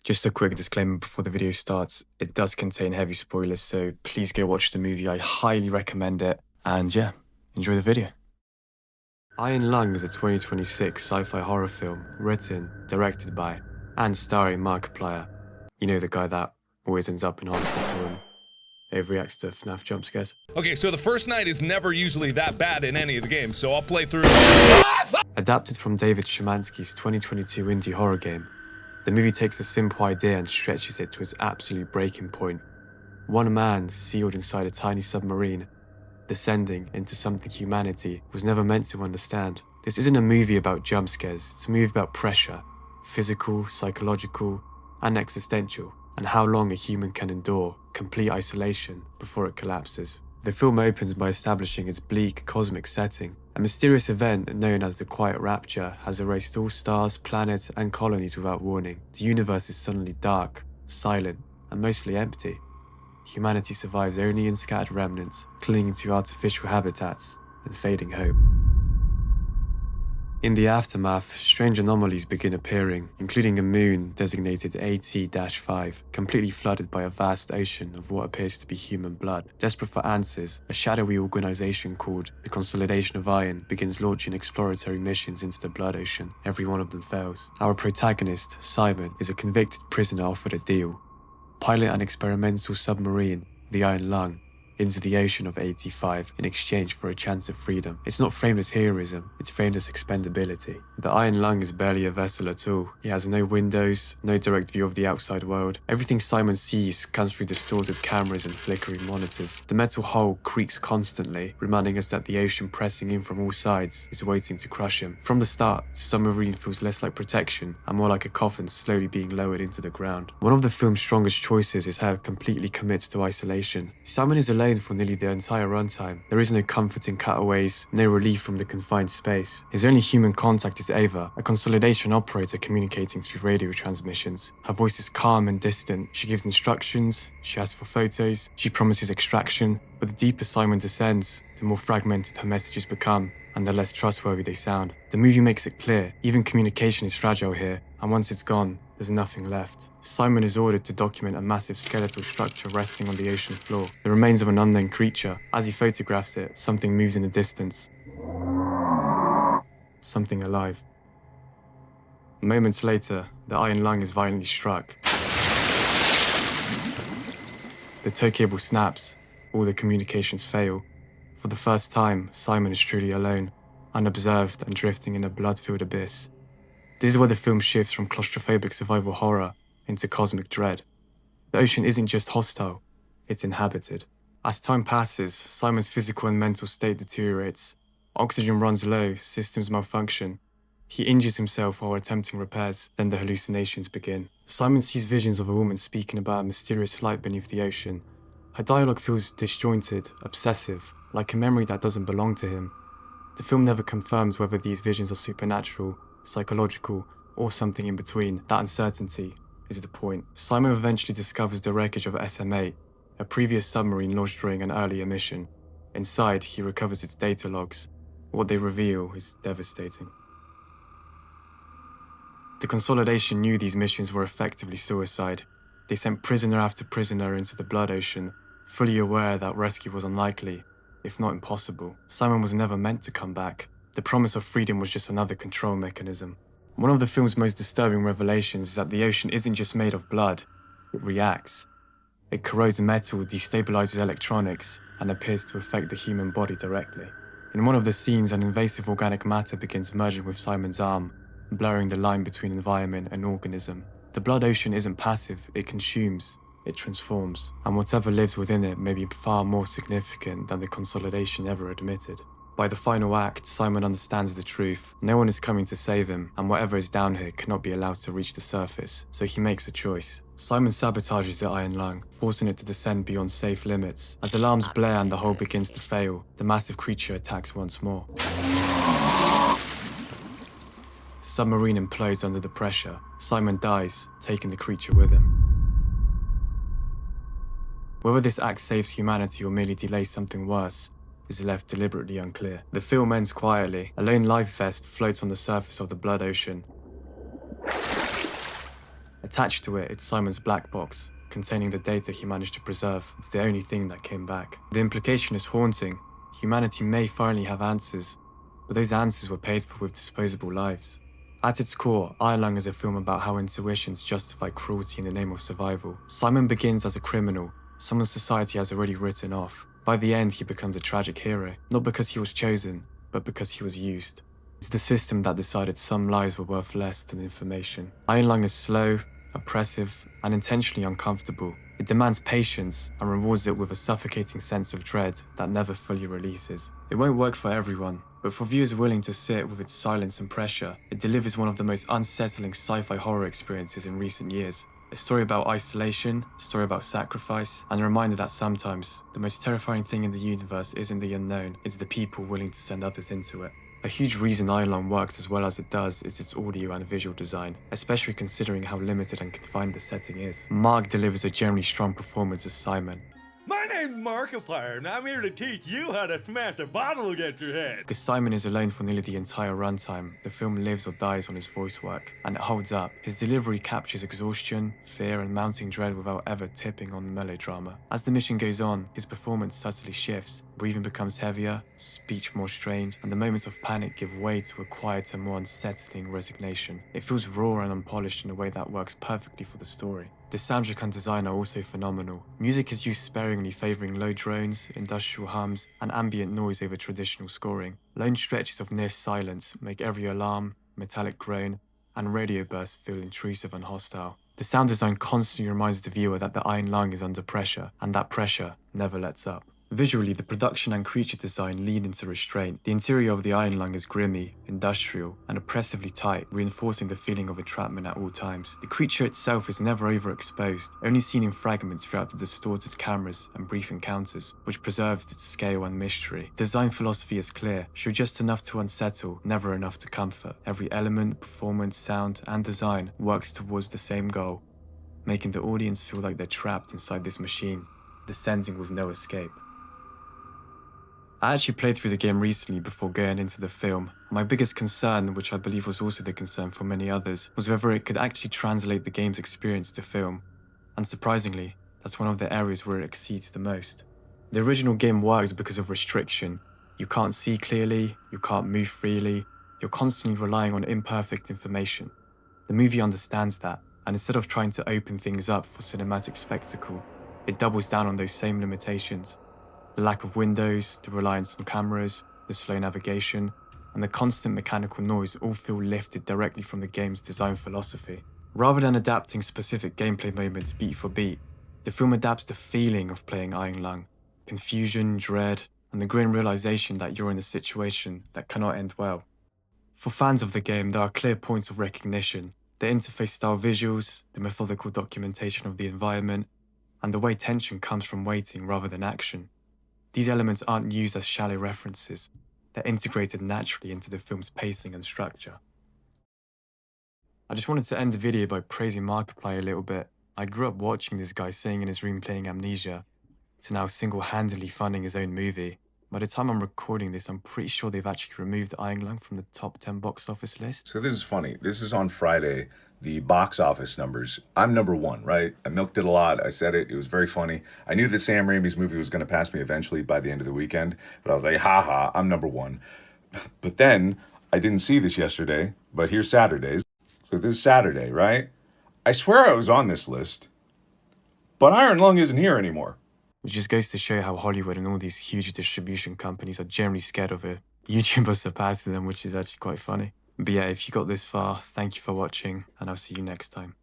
Just a quick disclaimer before the video starts, it does contain heavy spoilers, so please go watch the movie, I highly recommend it, and yeah, enjoy the video. Iron Lung is a 2026 sci-fi horror film written, directed by, and starring Markiplier. You know, the guy that always ends up in hospital and overreacts to FNAF jump scares. Okay, so the first night is never usually that bad in any of the games, so I'll play through. Adapted from David Szymanski's 2022 indie horror game, the movie takes a simple idea and stretches it to its absolute breaking point. One man sealed inside a tiny submarine, descending into something humanity was never meant to understand. This isn't a movie about jump scares, it's a movie about pressure, physical, psychological, and existential, and how long a human can endure complete isolation before it collapses. The film opens by establishing its bleak cosmic setting. A mysterious event known as the Quiet Rapture has erased all stars, planets, and colonies without warning. The universe is suddenly dark, silent, and mostly empty. Humanity survives only in scattered remnants, clinging to artificial habitats and fading hope. In the aftermath, strange anomalies begin appearing, including a moon designated AT-5, completely flooded by a vast ocean of what appears to be human blood. Desperate for answers, a shadowy organization called the Consolidation of Iron begins launching exploratory missions into the blood ocean. Every one of them fails. Our protagonist, Simon, is a convicted prisoner offered a deal: pilot an experimental submarine, the Iron Lung, into the ocean of AT-5 in exchange for a chance of freedom. It's not framed as heroism, it's framed as expendability. The Iron Lung is barely a vessel at all. It has no windows, no direct view of the outside world. Everything Simon sees comes through distorted cameras and flickering monitors. The metal hull creaks constantly, reminding us that the ocean pressing in from all sides is waiting to crush him. From the start, the submarine feels less like protection and more like a coffin slowly being lowered into the ground. One of the film's strongest choices is how it completely commits to isolation. Simon is alone for nearly the entire runtime. There is no comforting cutaways, no relief from the confined space. His only human contact is Ava, a consolidation operator communicating through radio transmissions. Her voice is calm and distant. She gives instructions, she asks for photos, she promises extraction, but the deeper Simon descends, the more fragmented her messages become, and the less trustworthy they sound. The movie makes it clear, even communication is fragile here, and once it's gone, there's nothing left. Simon is ordered to document a massive skeletal structure resting on the ocean floor, the remains of an unknown creature. As he photographs it, something moves in the distance. Something alive. Moments later, the Iron Lung is violently struck. The tow cable snaps, all the communications fail. For the first time, Simon is truly alone, unobserved and drifting in a blood-filled abyss. This is where the film shifts from claustrophobic survival horror into cosmic dread. The ocean isn't just hostile, it's inhabited. As time passes, Simon's physical and mental state deteriorates. Oxygen runs low, systems malfunction. He injures himself while attempting repairs, then the hallucinations begin. Simon sees visions of a woman speaking about a mysterious light beneath the ocean. Her dialogue feels disjointed, obsessive, like a memory that doesn't belong to him. The film never confirms whether these visions are supernatural, psychological, or something in between. That uncertainty is the point. Simon eventually discovers the wreckage of SM-8, a previous submarine launched during an earlier mission. Inside, he recovers its data logs. What they reveal is devastating. The Consolidation knew these missions were effectively suicide. They sent prisoner after prisoner into the blood ocean, fully aware that rescue was unlikely, if not impossible. Simon was never meant to come back. The promise of freedom was just another control mechanism. One of the film's most disturbing revelations is that the ocean isn't just made of blood, it reacts. It corrodes metal, destabilizes electronics, and appears to affect the human body directly. In one of the scenes, an invasive organic matter begins merging with Simon's arm, blurring the line between environment and organism. The blood ocean isn't passive, it consumes, it transforms, and whatever lives within it may be far more significant than the Consolidation ever admitted. By the final act, Simon understands the truth. No one is coming to save him, and whatever is down here cannot be allowed to reach the surface, so he makes a choice. Simon sabotages the Iron Lung, forcing it to descend beyond safe limits. As alarms blare and the hull begins to fail, the massive creature attacks once more. The submarine implodes under the pressure. Simon dies, taking the creature with him. Whether this act saves humanity or merely delays something worse is left deliberately unclear. The film ends quietly. A lone life vest floats on the surface of the blood ocean. Attached to it, it's Simon's black box, containing the data he managed to preserve. It's the only thing that came back. The implication is haunting. Humanity may finally have answers, but those answers were paid for with disposable lives. At its core, Iron Lung is a film about how intuitions justify cruelty in the name of survival. Simon begins as a criminal, someone society has already written off. By the end, he becomes a tragic hero, not because he was chosen, but because he was used. It's the system that decided some lives were worth less than information. Iron Lung is slow, oppressive, and intentionally uncomfortable. It demands patience and rewards it with a suffocating sense of dread that never fully releases. It won't work for everyone, but for viewers willing to sit with its silence and pressure, it delivers one of the most unsettling sci-fi horror experiences in recent years. A story about isolation, a story about sacrifice, and a reminder that sometimes the most terrifying thing in the universe isn't the unknown, it's the people willing to send others into it. A huge reason Iron Lung works as well as it does is its audio and visual design, especially considering how limited and confined the setting is. Mark delivers a generally strong performance as Simon. My name's Markipliers, and I'm here to teach you how to smash a bottle against your head. Because Simon is alone for nearly the entire runtime, the film lives or dies on his voice work, and it holds up. His delivery captures exhaustion, fear, and mounting dread without ever tipping on melodrama. As the mission goes on, his performance subtly shifts. Breathing becomes heavier, speech more strained, and the moments of panic give way to a quieter, more unsettling resignation. It feels raw and unpolished in a way that works perfectly for the story. The soundtrack and design are also phenomenal. Music is used sparingly, favouring low drones, industrial hums, and ambient noise over traditional scoring. Lone stretches of near silence make every alarm, metallic groan, and radio burst feel intrusive and hostile. The sound design constantly reminds the viewer that the Iron Lung is under pressure, and that pressure never lets up. Visually, the production and creature design lean into restraint. The interior of the Iron Lung is grimy, industrial, and oppressively tight, reinforcing the feeling of entrapment at all times. The creature itself is never overexposed, only seen in fragments throughout the distorted cameras and brief encounters, which preserves its scale and mystery. Design philosophy is clear: show just enough to unsettle, never enough to comfort. Every element, performance, sound, and design works towards the same goal, making the audience feel like they're trapped inside this machine, descending with no escape. I actually played through the game recently before going into the film. My biggest concern, which I believe was also the concern for many others, was whether it could actually translate the game's experience to film. And surprisingly, that's one of the areas where it exceeds the most. The original game works because of restriction. You can't see clearly, you can't move freely, you're constantly relying on imperfect information. The movie understands that, and instead of trying to open things up for cinematic spectacle, it doubles down on those same limitations. The lack of windows, the reliance on cameras, the slow navigation, and the constant mechanical noise all feel lifted directly from the game's design philosophy. Rather than adapting specific gameplay moments beat for beat, the film adapts the feeling of playing Iron Lung: confusion, dread, and the grim realization that you're in a situation that cannot end well. For fans of the game, there are clear points of recognition: the interface-style visuals, the methodical documentation of the environment, and the way tension comes from waiting rather than action. These elements aren't used as shallow references, they're integrated naturally into the film's pacing and structure. I just wanted to end the video by praising Markiplier a little bit. I grew up watching this guy sitting in his room playing Amnesia, to now single-handedly funding his own movie. By the time I'm recording this, I'm pretty sure they've actually removed Iron Lung from the top 10 box office list. So this is funny. This is on Friday. The box office numbers. I'm number one, right? I milked it a lot. I said it. It was very funny. I knew that Sam Raimi's movie was going to pass me eventually by the end of the weekend, but I was like, haha, I'm number one. But then I didn't see this yesterday, but here's Saturdays. So this is Saturday, right? I swear I was on this list, but Iron Lung isn't here anymore. Which just goes to show how Hollywood and all these huge distribution companies are generally scared of a YouTuber surpassing them, which is actually quite funny. But yeah, if you got this far, thank you for watching, and I'll see you next time.